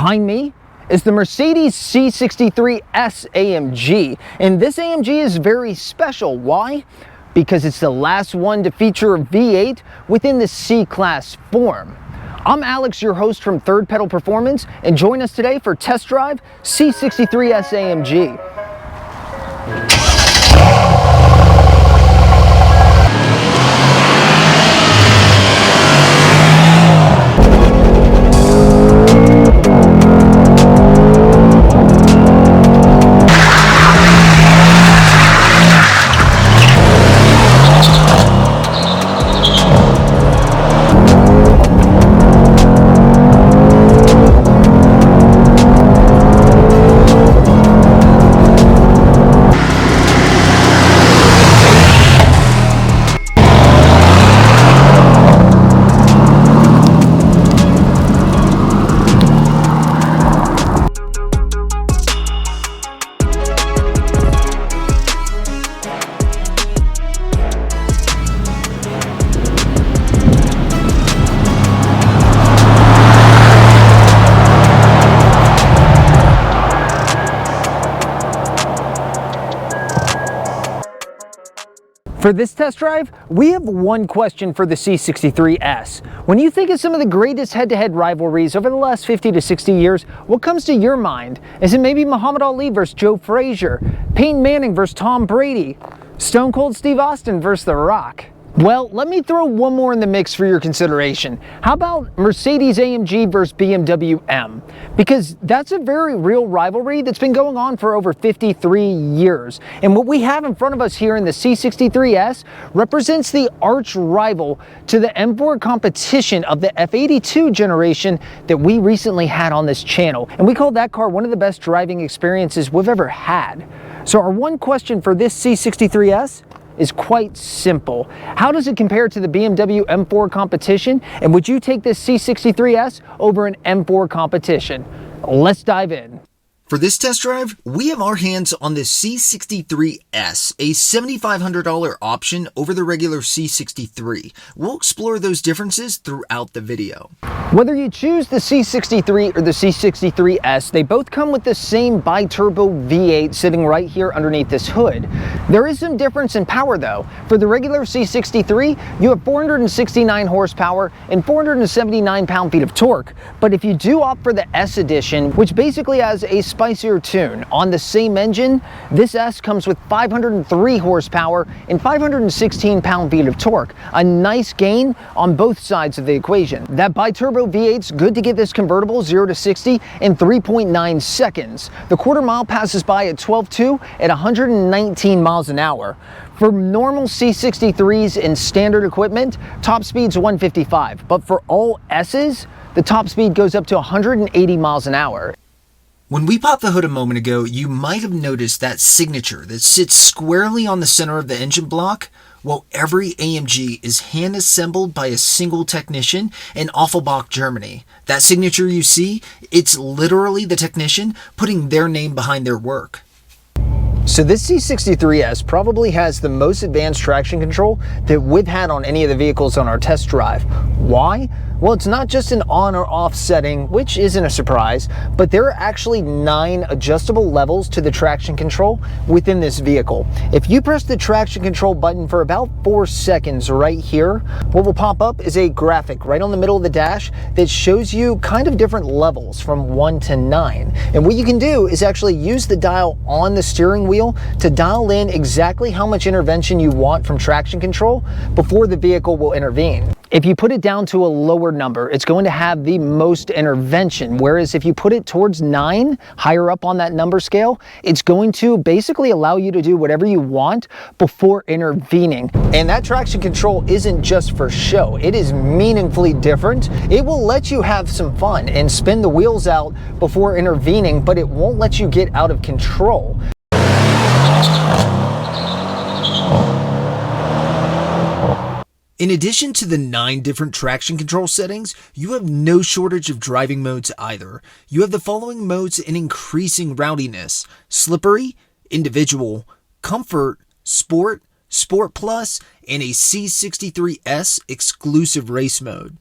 Behind me is the Mercedes C63s AMG, and this AMG is very special. Why? Because it's the last one to feature a V8 within the C-class form. I'm Alex, your host from Third Pedal Performance, and join us today for Test Drive C63s AMG. For this test drive, we have one question for the C63s. When you think of some of the greatest head-to-head rivalries over the last 50 to 60 years, what comes to your mind? Is it maybe Muhammad Ali versus Joe Frazier, Peyton Manning versus Tom Brady, Stone Cold Steve Austin versus The Rock? Well, let me throw one more in the mix for your consideration. How about Mercedes AMG versus BMW M? Because that's a very real rivalry that's been going on for over 53 years. And what we have in front of us here in the C63s represents the arch rival to the M4 competition of the F82 generation that we recently had on this channel. And we call that car one of the best driving experiences we've ever had. So our one question for this C63s is quite simple. How does it compare to the BMW M4 competition? And would you take this C63s over an M4 competition? Let's dive in. For this test drive, we have our hands on the C63s, a $7,500 option over the regular C63. We'll explore those differences throughout the video. Whether you choose the C63 or the C63s, they both come with the same BiTurbo V8 sitting right here underneath this hood. There is some difference in power though. For the regular C63, you have 469 horsepower and 479 pound-feet of torque. But if you do opt for the S edition, which basically has a spicier tune on the same engine, this S comes with 503 horsepower and 516 pound-feet of torque. A nice gain on both sides of the equation. That BiTurbo V8's good to get this convertible 0 to 60 in 3.9 seconds. The quarter mile passes by at 12.2 at 119 miles an hour. For normal C63s in standard equipment, top speed's 155, but for all S's, the top speed goes up to 180 miles an hour. When we popped the hood a moment ago, you might have noticed that signature that sits squarely on the center of the engine block. Well, every AMG is hand assembled by a single technician in Offenbach, Germany. That signature you see, it's literally the technician putting their name behind their work. So this C63s probably has the most advanced traction control that we've had on any of the vehicles on our test drive. Why? Well, it's not just an on or off setting, which isn't a surprise, but there are actually 9 adjustable levels to the traction control within this vehicle. If you press the traction control button for about 4 seconds right here, what will pop up is a graphic right on the middle of the dash that shows you kind of different levels from 1 to 9. And what you can do is actually use the dial on the steering wheel to dial in exactly how much intervention you want from traction control before the vehicle will intervene. If you put it down to a lower number, it's going to have the most intervention, whereas if you put it towards 9, higher up on that number scale, it's going to basically allow you to do whatever you want before intervening. And that traction control isn't just for show, it is meaningfully different. It will let you have some fun and spin the wheels out before intervening, but it won't let you get out of control. In addition to the 9 different traction control settings, you have no shortage of driving modes either. You have the following modes in increasing rowdiness: slippery, individual, comfort, sport, sport plus, and a C63s exclusive race mode.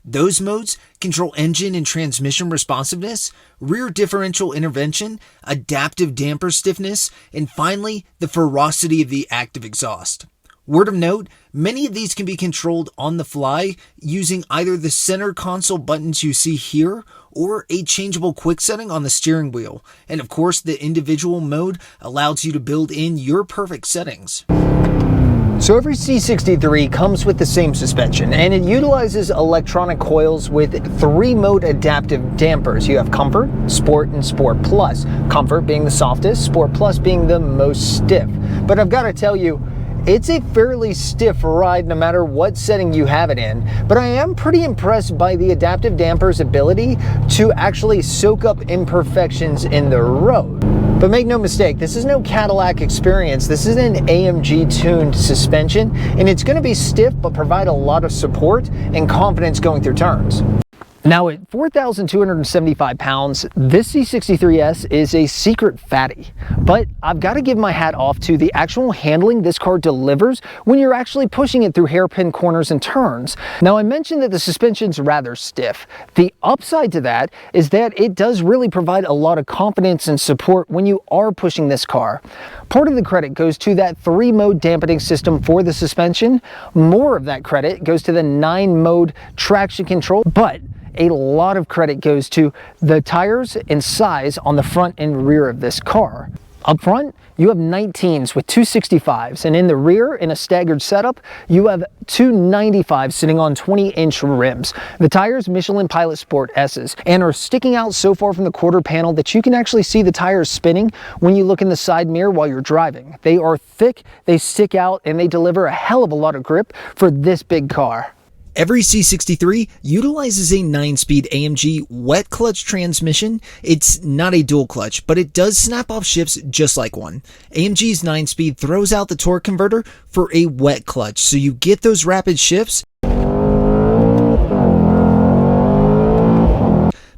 Those modes control engine and transmission responsiveness, rear differential intervention, adaptive damper stiffness, and finally, the ferocity of the active exhaust. Word of note, many of these can be controlled on the fly using either the center console buttons you see here or a changeable quick setting on the steering wheel. And of course, the individual mode allows you to build in your perfect settings. So every C63 comes with the same suspension, and it utilizes electronic coils with 3-mode adaptive dampers. You have Comfort, Sport, and Sport Plus. Comfort being the softest, Sport Plus being the most stiff. But I've got to tell you, it's a fairly stiff ride no matter what setting you have it in, but I am pretty impressed by the adaptive damper's ability to actually soak up imperfections in the road. But make no mistake, this is no Cadillac experience. This is an AMG tuned suspension, and it's going to be stiff but provide a lot of support and confidence going through turns. Now at 4,275 pounds, this C63S is a secret fatty, but I've got to give my hat off to the actual handling this car delivers when you're actually pushing it through hairpin corners and turns. Now I mentioned that the suspension's rather stiff. The upside to that is that it does really provide a lot of confidence and support when you are pushing this car. Part of the credit goes to that 3-mode dampening system for the suspension. More of that credit goes to the 9-mode traction control, but a lot of credit goes to the tires and size on the front and rear of this car. Up front, you have 19s with 265s, and in the rear, in a staggered setup, you have 295s sitting on 20-inch rims. The tires, Michelin Pilot Sport S's, and are sticking out so far from the quarter panel that you can actually see the tires spinning when you look in the side mirror while you're driving. They are thick, they stick out, and they deliver a hell of a lot of grip for this big car. Every C63 utilizes a 9-speed AMG wet clutch transmission. It's not a dual clutch, but it does snap off shifts just like one. AMG's 9-speed throws out the torque converter for a wet clutch, so you get those rapid shifts,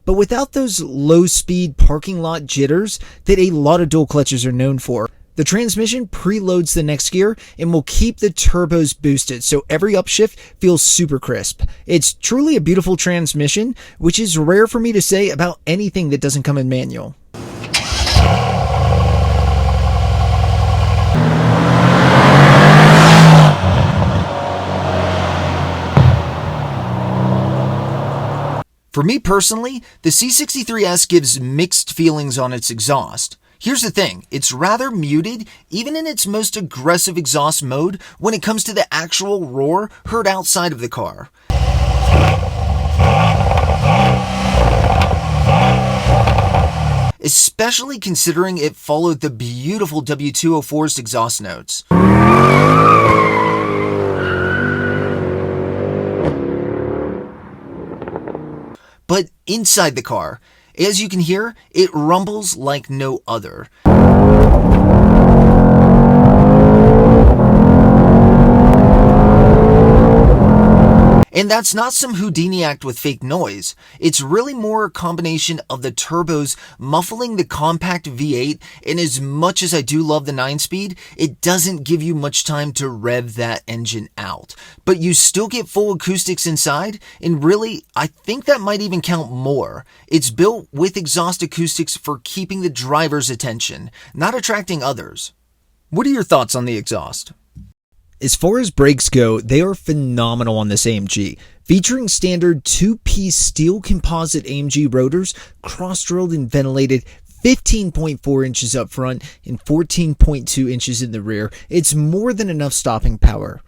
but without those low-speed parking lot jitters that a lot of dual clutches are known for. The transmission preloads the next gear and will keep the turbos boosted, so every upshift feels super crisp. It's truly a beautiful transmission, which is rare for me to say about anything that doesn't come in manual. For me personally, the C63S gives mixed feelings on its exhaust. Here's the thing, it's rather muted even in its most aggressive exhaust mode when it comes to the actual roar heard outside of the car. Especially considering it followed the beautiful W204's exhaust notes. But inside the car, as you can hear, it rumbles like no other. And that's not some Houdini act with fake noise. It's really more a combination of the turbos muffling the compact V8, and as much as I do love the 9-speed, it doesn't give you much time to rev that engine out. But you still get full acoustics inside, and really, I think that might even count more. It's built with exhaust acoustics for keeping the driver's attention, not attracting others. What are your thoughts on the exhaust? As far as brakes go, they are phenomenal on this AMG. Featuring standard 2-piece steel composite AMG rotors, cross-drilled and ventilated 15.4 inches up front and 14.2 inches in the rear, it's more than enough stopping power.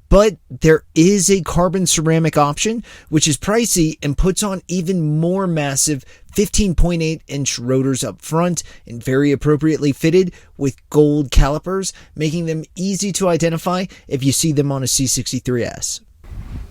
But there is a carbon ceramic option, which is pricey and puts on even more massive 15.8 inch rotors up front and very appropriately fitted with gold calipers, making them easy to identify if you see them on a C63S.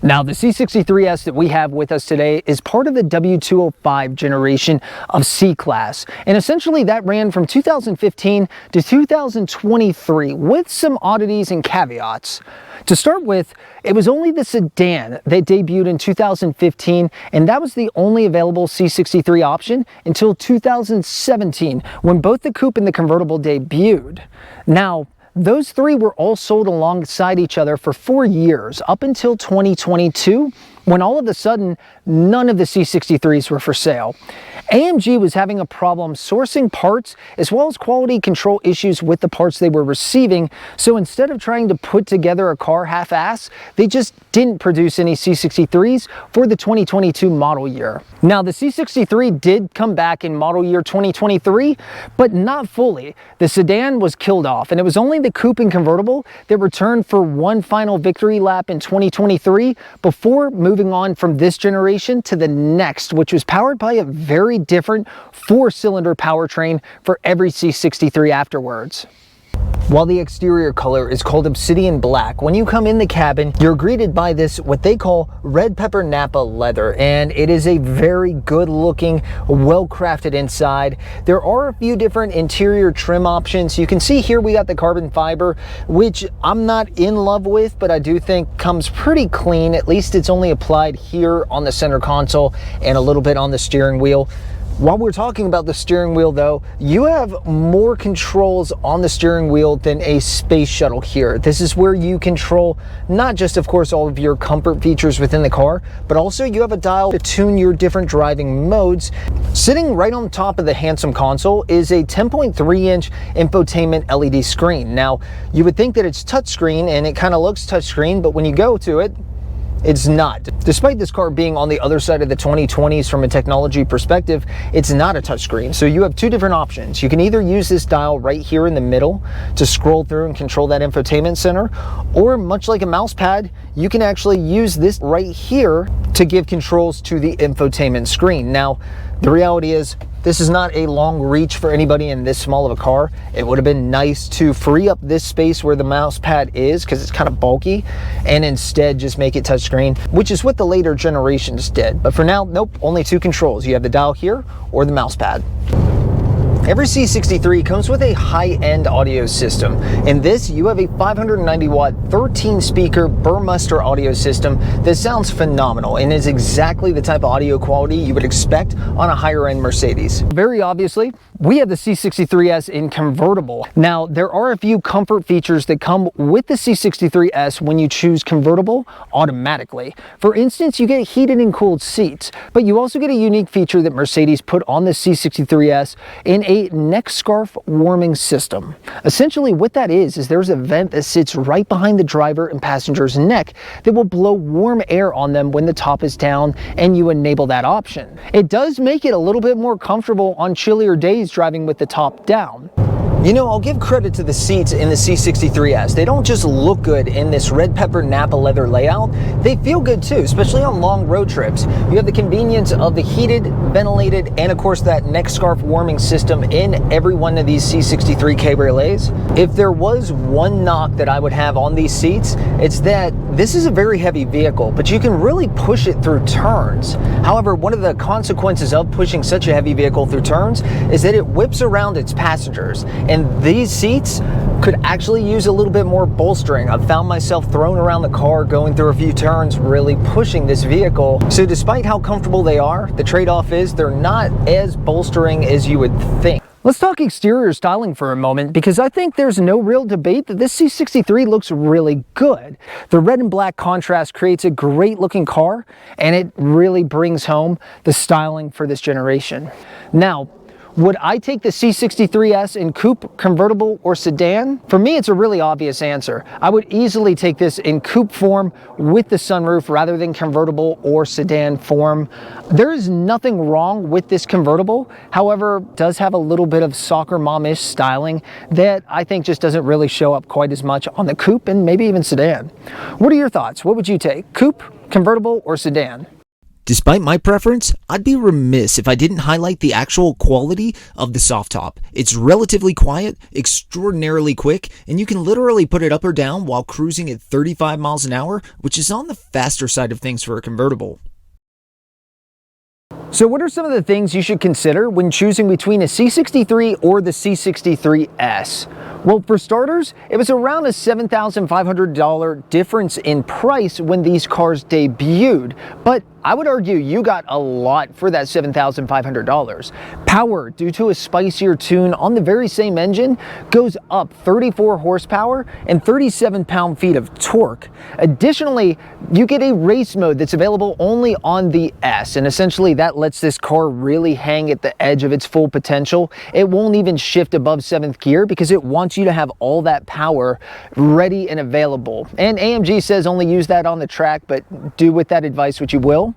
Now, the C63S that we have with us today is part of the W205 generation of C-class, and essentially that ran from 2015 to 2023 with some oddities and caveats. To start with, it was only the sedan that debuted in 2015, and that was the only available C63 option until 2017, when both the Coupe and the convertible debuted. Now, those three were all sold alongside each other for 4 years, up until 2022, when all of a sudden, none of the C63s were for sale. AMG was having a problem sourcing parts as well as quality control issues with the parts they were receiving, so instead of trying to put together a car half-ass, they just didn't produce any C63s for the 2022 model year. Now, the C63 did come back in model year 2023, but not fully. The sedan was killed off, and it was only the coupe and convertible that returned for one final victory lap in 2023 before moving on from this generation to the next, which was powered by a very different 4-cylinder powertrain for every C63 afterwards. While the exterior color is called obsidian black, when you come in the cabin, you're greeted by this, what they call red pepper Napa leather, and it is a very good looking, well crafted inside. There are a few different interior trim options. You can see here we got the carbon fiber, which I'm not in love with, but I do think comes pretty clean. At least it's only applied here on the center console and a little bit on the steering wheel. While we're talking about the steering wheel though, you have more controls on the steering wheel than a space shuttle here. This is where you control not just, of course, all of your comfort features within the car, but also you have a dial to tune your different driving modes. Sitting right on top of the handsome console is a 10.3-inch infotainment LED screen. Now, you would think that it's touchscreen and it kind of looks touchscreen, but when you go to it, it's not. Despite this car being on the other side of the 2020s from a technology perspective, it's not a touchscreen. So you have two different options. You can either use this dial right here in the middle to scroll through and control that infotainment center, or much like a mouse pad, you can actually use this right here to give controls to the infotainment screen. Now, the reality is, this is not a long reach for anybody in this small of a car. It would have been nice to free up this space where the mouse pad is, because it's kind of bulky, and instead just make it touchscreen, which is what the later generations did. But for now, nope, only two controls. You have the dial here or the mouse pad. Every C63 comes with a high-end audio system. In this, you have a 590-watt, 13-speaker Burmester audio system that sounds phenomenal and is exactly the type of audio quality you would expect on a higher-end Mercedes. Very obviously, we have the C63s in convertible. Now, there are a few comfort features that come with the C63s when you choose convertible automatically. For instance, you get heated and cooled seats, but you also get a unique feature that Mercedes put on the C63s in a Neckscarf warming system. Essentially what that is there's a vent that sits right behind the driver and passenger's neck that will blow warm air on them when the top is down, and you enable that option. It does make it a little bit more comfortable on chillier days driving with the top down. You know, I'll give credit to the seats in the C63s. They don't just look good in this red pepper Napa leather layout, they feel good too, especially on long road trips. You have the convenience of the heated, ventilated, and of course that Neckscarf warming system in every one of these C63 Cabriolets. If there was one knock that I would have on these seats, it's that this is a very heavy vehicle, but you can really push it through turns. However, one of the consequences of pushing such a heavy vehicle through turns is that it whips around its passengers. And these seats could actually use a little bit more bolstering. I've found myself thrown around the car going through a few turns, really pushing this vehicle. So despite how comfortable they are, the trade-off is they're not as bolstering as you would think. Let's talk exterior styling for a moment, because I think there's no real debate that this C63 looks really good. The red and black contrast creates a great looking car, and it really brings home the styling for this generation. Now, would I take the C63s in coupe, convertible, or sedan? For me, it's a really obvious answer. I would easily take this in coupe form with the sunroof rather than convertible or sedan form. There is nothing wrong with this convertible. However, it does have a little bit of soccer mom-ish styling that I think just doesn't really show up quite as much on the coupe and maybe even sedan. What are your thoughts? What would you take? Coupe, convertible, or sedan? Despite my preference, I'd be remiss if I didn't highlight the actual quality of the soft top. It's relatively quiet, extraordinarily quick, and you can literally put it up or down while cruising at 35 miles an hour, which is on the faster side of things for a convertible. So what are some of the things you should consider when choosing between a C63 or the C63s? Well, for starters, it was around a $7,500 difference in price when these cars debuted, but I would argue you got a lot for that $7,500. Power, due to a spicier tune on the very same engine, goes up 34 horsepower and 37 pound-feet of torque. Additionally, you get a race mode that's available only on the S, and essentially that lets this car really hang at the edge of its full potential. It won't even shift above 7th gear because it wants you to have all that power ready and available. And AMG says only use that on the track, but do with that advice what you will.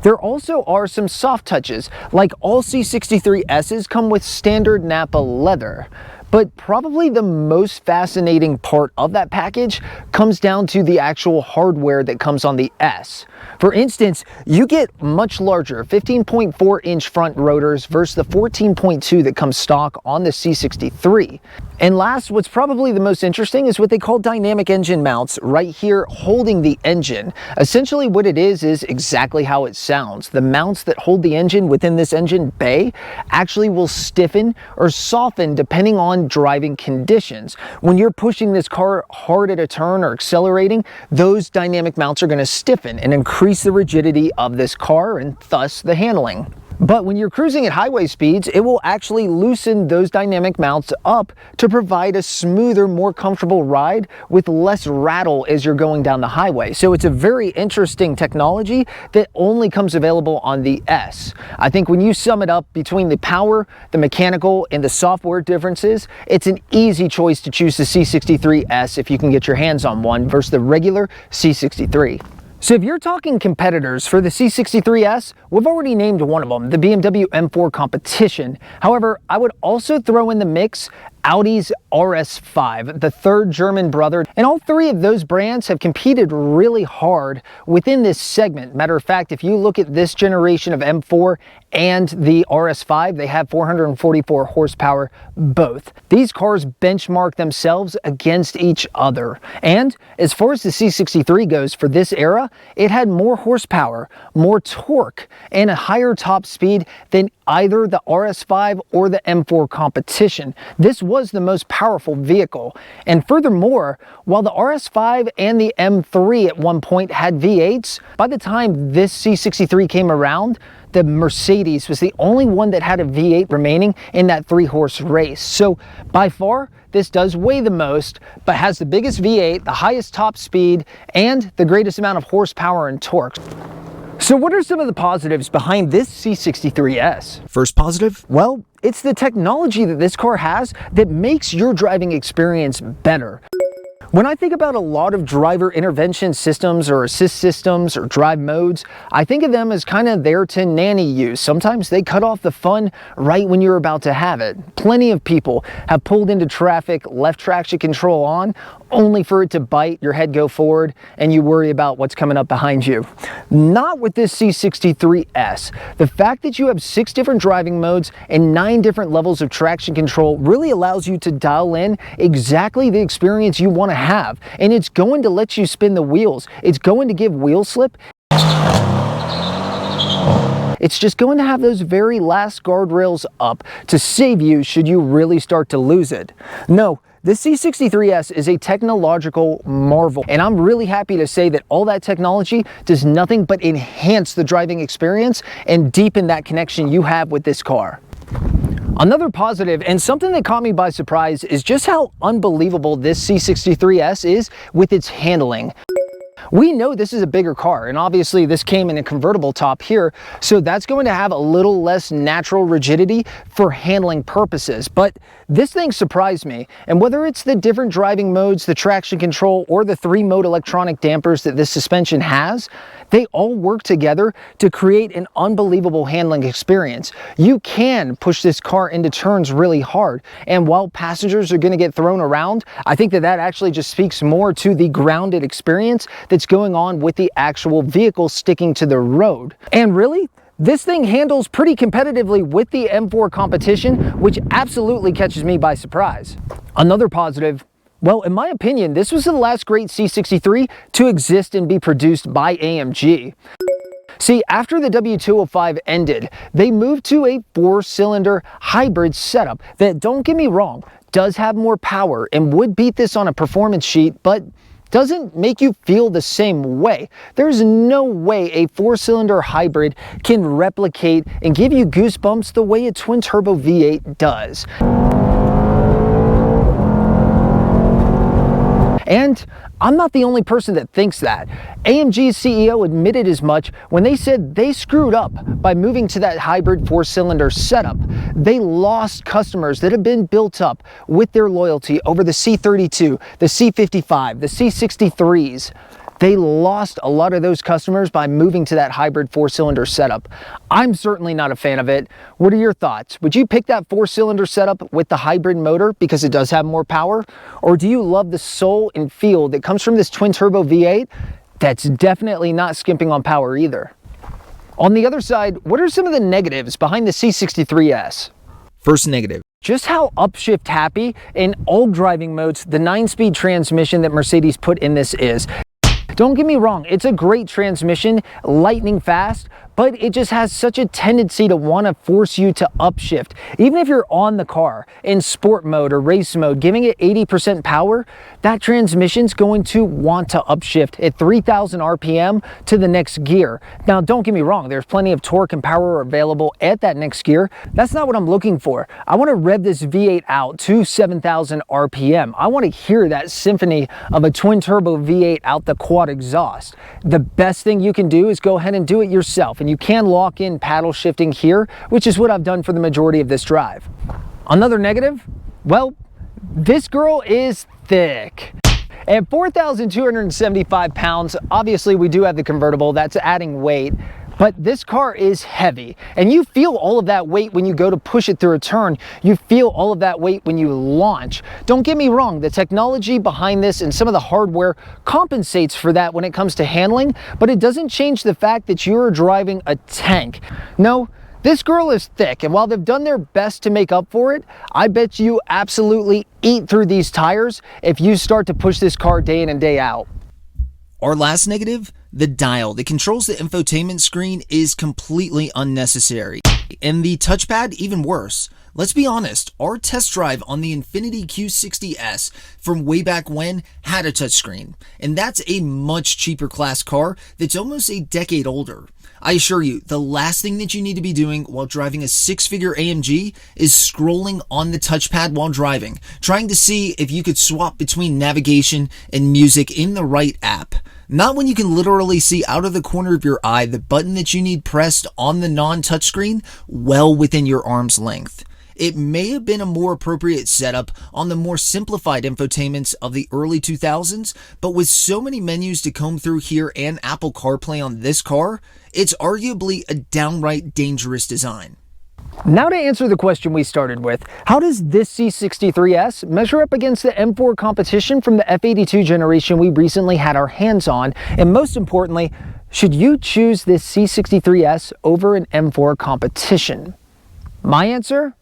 There also are some soft touches, like all C63Ss come with standard Nappa leather. But probably the most fascinating part of that package comes down to the actual hardware that comes on the S. For instance, you get much larger 15.4-inch front rotors versus the 14.2 that comes stock on the C63. And last, what's probably the most interesting is what they call dynamic engine mounts right here holding the engine. Essentially what it is exactly how it sounds. The mounts that hold the engine within this engine bay actually will stiffen or soften depending on driving conditions. When you're pushing this car hard at a turn or accelerating, those dynamic mounts are going to stiffen and increase the rigidity of this car and thus the handling. But when you're cruising at highway speeds, it will actually loosen those dynamic mounts up to provide a smoother, more comfortable ride with less rattle as you're going down the highway. So it's a very interesting technology that only comes available on the S. I think when you sum it up between the power, the mechanical, and the software differences, it's an easy choice to choose the C63S if you can get your hands on one versus the regular C63. So if you're talking competitors for the C63S, we've already named one of them, the BMW M4 competition. However, I would also throw in the mix Audi's RS5, the third German brother, and all three of those brands have competed really hard within this segment. Matter of fact, if you look at this generation of M4 and the RS5, they have 444 horsepower both. These cars benchmark themselves against each other. And as far as the C63 goes for this era, it had more horsepower, more torque, and a higher top speed than either the RS5 or the M4 competition. This was the most powerful vehicle. And furthermore, while the RS5 and the M3 at one point had V8s, by the time this C63 came around, the Mercedes was the only one that had a V8 remaining in that 3-horse race. So by far, this does weigh the most, but has the biggest V8, the highest top speed, and the greatest amount of horsepower and torque. So what are some of the positives behind this C63S? First positive? Well, it's the technology that this car has that makes your driving experience better. When I think about a lot of driver intervention systems or assist systems or drive modes, I think of them as kind of there to nanny you. Sometimes they cut off the fun right when you're about to have it. Plenty of people have pulled into traffic, left traction control on, only for it to bite, your head go forward, and you worry about what's coming up behind you. Not with this C63S. The fact that you have 6 different driving modes and 9 different levels of traction control really allows you to dial in exactly the experience you want to have. And it's going to let you spin the wheels. It's going to give wheel slip. It's just going to have those very last guardrails up to save you should you really start to lose it. No. The C63S is a technological marvel, and I'm really happy to say that all that technology does nothing but enhance the driving experience and deepen that connection you have with this car. Another positive, and something that caught me by surprise, is just how unbelievable this C63S is with its handling. We know this is a bigger car, and obviously this came in a convertible top here, so that's going to have a little less natural rigidity for handling purposes. But this thing surprised me, and whether it's the different driving modes, the traction control, or the 3-mode electronic dampers that this suspension has, they all work together to create an unbelievable handling experience. You can push this car into turns really hard, and while passengers are going to get thrown around, I think that actually just speaks more to the grounded experience that's going on with the actual vehicle sticking to the road. And really, this thing handles pretty competitively with the M4 competition, which absolutely catches me by surprise. Another positive, well, in my opinion, this was the last great C63 to exist and be produced by AMG. See, after the W205 ended, they moved to a 4-cylinder hybrid setup that, don't get me wrong, does have more power and would beat this on a performance sheet, but doesn't make you feel the same way. There's no way a 4-cylinder hybrid can replicate and give you goosebumps the way a twin-turbo V8 does. And I'm not the only person that thinks that. AMG's CEO admitted as much when they said they screwed up by moving to that hybrid 4-cylinder setup. They lost customers that have been built up with their loyalty over the C32, the C55, the C63s. They lost a lot of those customers by moving to that hybrid 4-cylinder setup. I'm certainly not a fan of it. What are your thoughts? Would you pick that 4-cylinder setup with the hybrid motor because it does have more power? Or do you love the soul and feel that comes from this twin-turbo V8 that's definitely not skimping on power either? On the other side, what are some of the negatives behind the C63s? First negative. Just how upshift happy in all driving modes the 9-speed transmission that Mercedes put in this is. Don't get me wrong, it's a great transmission, lightning fast, but it just has such a tendency to want to force you to upshift. Even if you're on the car in sport mode or race mode, giving it 80% power, that transmission's going to want to upshift at 3,000 RPM to the next gear. Now, don't get me wrong, there's plenty of torque and power available at that next gear. That's not what I'm looking for. I want to rev this V8 out to 7,000 RPM. I want to hear that symphony of a twin-turbo V8 out the quad exhaust. The best thing you can do is go ahead and do it yourself, and you can lock in paddle shifting here, which is what I've done for the majority of this drive. Another negative? Well, this girl is thick. At 4,275 pounds, obviously we do have the convertible, that's adding weight, but this car is heavy, and you feel all of that weight when you go to push it through a turn. You feel all of that weight when you launch. Don't get me wrong, the technology behind this and some of the hardware compensates for that when it comes to handling, but it doesn't change the fact that you're driving a tank. No, this girl is thick, and while they've done their best to make up for it, I bet you absolutely eat through these tires if you start to push this car day in and day out. Our last negative, the dial that controls the infotainment screen is completely unnecessary. And the touchpad, even worse. Let's be honest, our test drive on the Infiniti Q60S from way back when had a touchscreen. And that's a much cheaper class car that's almost a decade older. I assure you, the last thing that you need to be doing while driving a 6-figure AMG is scrolling on the touchpad while driving, trying to see if you could swap between navigation and music in the right app. Not when you can literally see out of the corner of your eye the button that you need pressed on the non-touchscreen well within your arm's length. It may have been a more appropriate setup on the more simplified infotainments of the early 2000s, but with so many menus to comb through here and Apple CarPlay on this car, it's arguably a downright dangerous design. Now to answer the question we started with, how does this C63s measure up against the M4 competition from the F82 generation we recently had our hands on? And most importantly, should you choose this C63s over an M4 competition? My answer?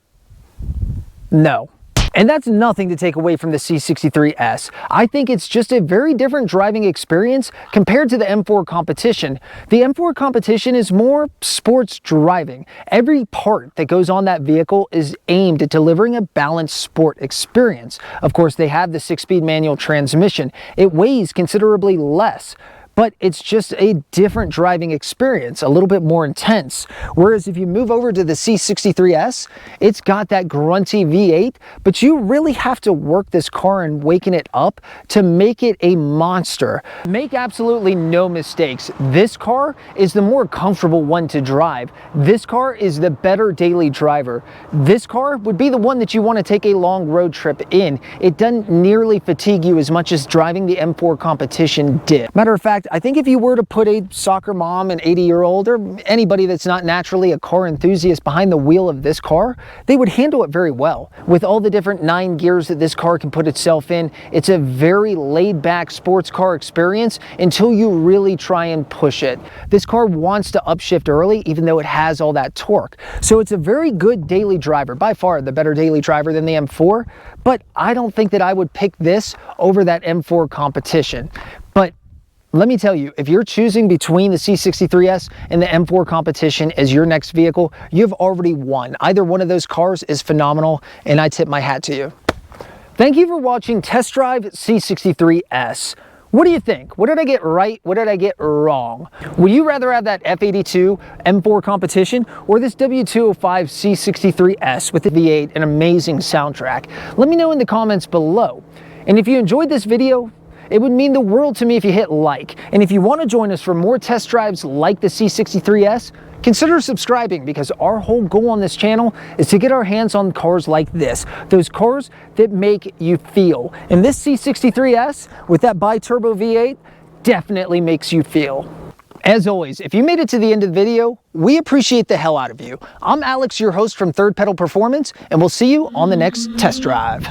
No. And that's nothing to take away from the C63s. I think it's just a very different driving experience compared to the M4 competition. The M4 competition is more sports driving. Every part that goes on that vehicle is aimed at delivering a balanced sport experience. Of course, they have the 6-speed manual transmission. It weighs considerably less, but it's just a different driving experience, a little bit more intense. Whereas if you move over to the C63s, it's got that grunty V8, but you really have to work this car and waken it up to make it a monster. Make absolutely no mistakes, this car is the more comfortable one to drive. This car is the better daily driver. This car would be the one that you want to take a long road trip in. It doesn't nearly fatigue you as much as driving the M4 competition did. Matter of fact, I think if you were to put a soccer mom, an 80-year-old, or anybody that's not naturally a car enthusiast behind the wheel of this car, they would handle it very well. With all the different 9 gears that this car can put itself in, it's a very laid-back sports car experience until you really try and push it. This car wants to upshift early, even though it has all that torque. So it's a very good daily driver, by far the better daily driver than the M4, but I don't think that I would pick this over that M4 competition. But let me tell you, if you're choosing between the C63s and the M4 competition as your next vehicle, you've already won. Either one of those cars is phenomenal, and I tip my hat to you. Thank you for watching Test Drive C63s. What do you think? What did I get right? What did I get wrong? Would you rather have that F82 M4 competition or this W205 C63s with the V8 and amazing soundtrack? Let me know in the comments below. And if you enjoyed this video, it would mean the world to me if you hit like. And if you want to join us for more test drives like the C63s, consider subscribing, because our whole goal on this channel is to get our hands on cars like this, those cars that make you feel. And this C63s with that BiTurbo V8 definitely makes you feel. As always, if you made it to the end of the video, we appreciate the hell out of you. I'm Alex, your host from Third Pedal Performance, and we'll see you on the next test drive.